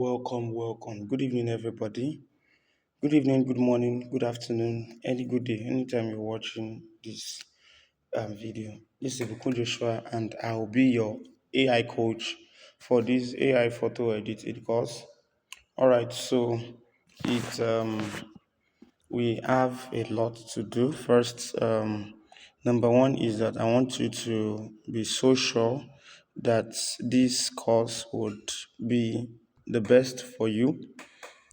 Welcome. Good evening, everybody. Good evening, good morning, good afternoon, any good day, anytime you're watching this video. This is Ibukun Joshua, and I will be your AI coach for this AI photo editing course. All right, so it we have a lot to do. First, number one is that I want you to be so sure that this course would be the best for you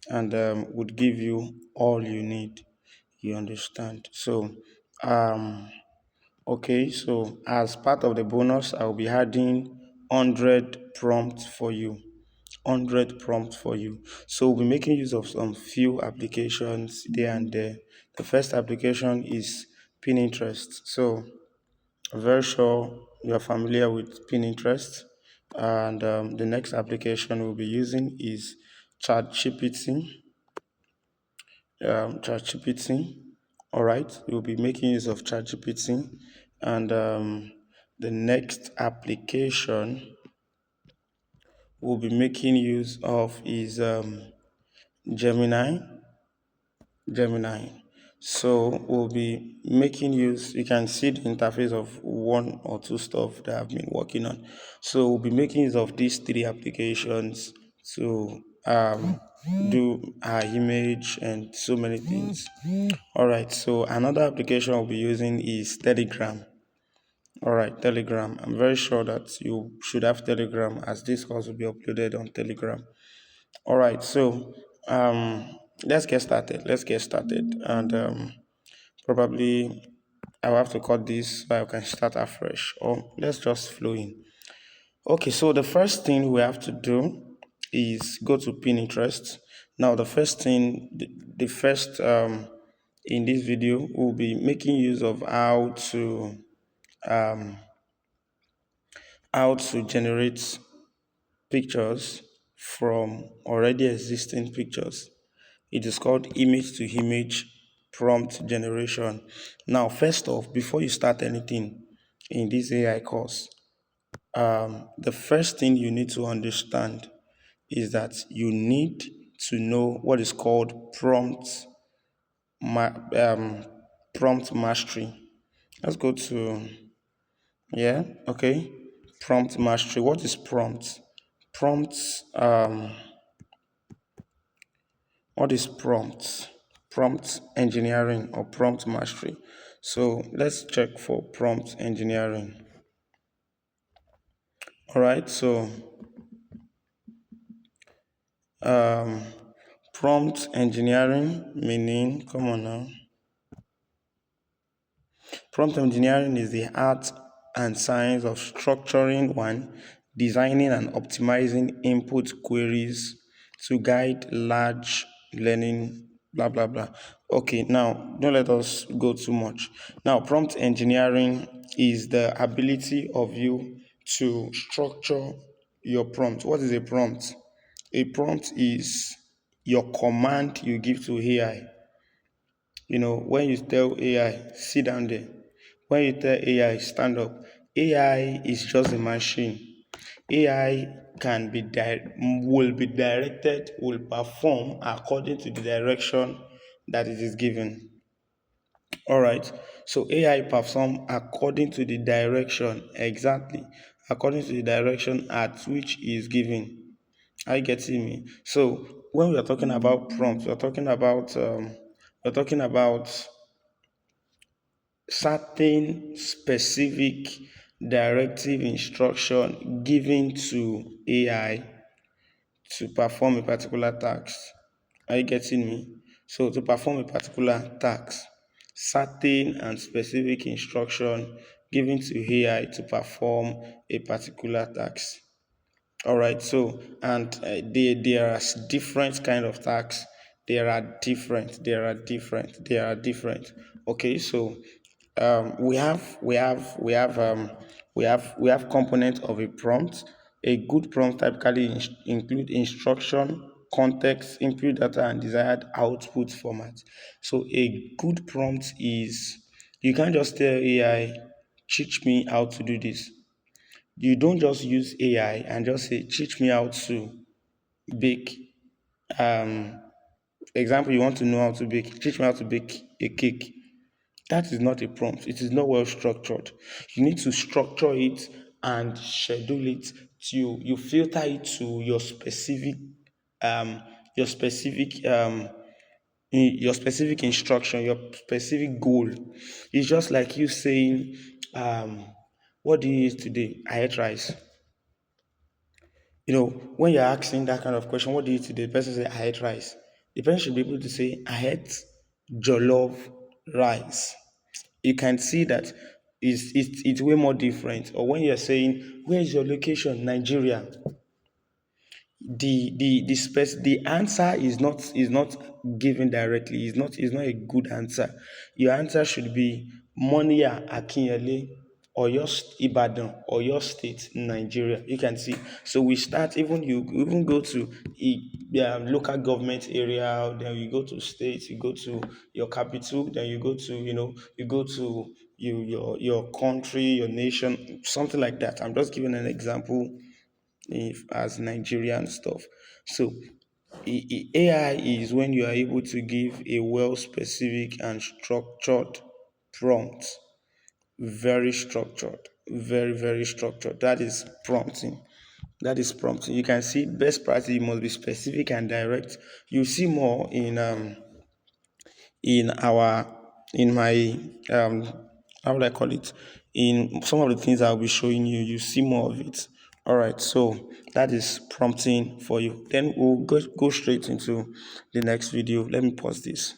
and would give you all you need. You understand? So, um, okay. So, as part of the bonus, I'll be adding 100 prompts for you. 100 prompts for you. So, we'll be making use of some few applications there and there. The first application is Pinterest. So, I'm very sure you are familiar with Pinterest. And the next application we'll be using is ChatGPT. ChatGPT. All right, we'll be making use of ChatGPT, and the next application we'll be making use of is Gemini. Gemini. So we'll be making use. You can see the interface of one or two stuff that I've been working on. So we'll be making use of these three applications to do our image and so many things. All right. So another application we'll be using is Telegram. All right, Telegram. I'm very sure that you should have Telegram, as this course will be uploaded on Telegram. All right, so let's get started. And probably I'll have to cut this so I can start afresh, or let's just flow in. Okay, so the first thing we have to do is go to Pinterest. Now, the first thing, the first in this video, we'll be making use of um, how to generate pictures from already existing pictures. It is called image to image prompt generation. Now, first off, before you start anything in this AI course, the first thing you need to understand is that you need to know what is called prompt mastery. Let's go to, yeah, okay, prompt mastery. What is prompt? Prompts, what is prompt? Prompt engineering or prompt mastery. So let's check for prompt engineering. All right, so um, prompt engineering meaning, come on now. Prompt engineering is the art and science of structuring one, designing and optimizing input queries to guide large learning, blah, blah, blah. Okay, now don't let us go too much. Now, prompt engineering is the ability of you to structure your prompt. What is a prompt? A prompt is your command you give to AI. When you tell AI, sit down there. When you tell AI, stand up. AI is just a machine. AI will be directed, will perform according to the direction that it is given. All right. So AI perform according to the direction, exactly according to the direction at which is given. Are you getting me? So when we are talking about prompts, we're talking about certain specific directive instruction given to AI to perform a particular task. Are you getting me? So to perform a particular task, certain and specific instruction given to AI to perform a particular task. All right. So, and there are different kind of tax. There are different. There are different. There are different. Okay. So, we have component of a prompt. A good prompt typically include instruction, context, input data, and desired output format. So, a good prompt is, you can't just tell AI, teach me how to do this. You don't just use AI and just say, teach me how to bake. Um, Example, you want to know how to bake. Teach me how to bake a cake. That is not a prompt. It is not well structured. You need to structure it and schedule it to you filter it to um your specific your specific instruction, your specific goal. It's just like you saying, what do you eat today? I ate rice. When you're asking that kind of question, what do you eat today? The person say, I ate rice. The person should be able to say, I ate jollof rice. You can see that it's way more different. Or when you're saying, where is your location? Nigeria. The answer is not given directly. It's not a good answer. Your answer should be Monia Akinyele or your Ibadan or your state, Nigeria. You can see. So we start, even you even go to local government area, then you go to state, you go to your capital, then you go to you go to your country, your nation, something like that. I'm just giving an example if as Nigerian stuff. So AI is when you are able to give a well specific and structured prompt. Very structured, very structured. That is prompting. That is prompting. You can see best practice, you must be specific and direct. You see more in our in my how would I call it, in some of the things I'll be showing you. You see more of it. All right, so that is prompting for you. Then we'll go straight into the next video. Let me pause this.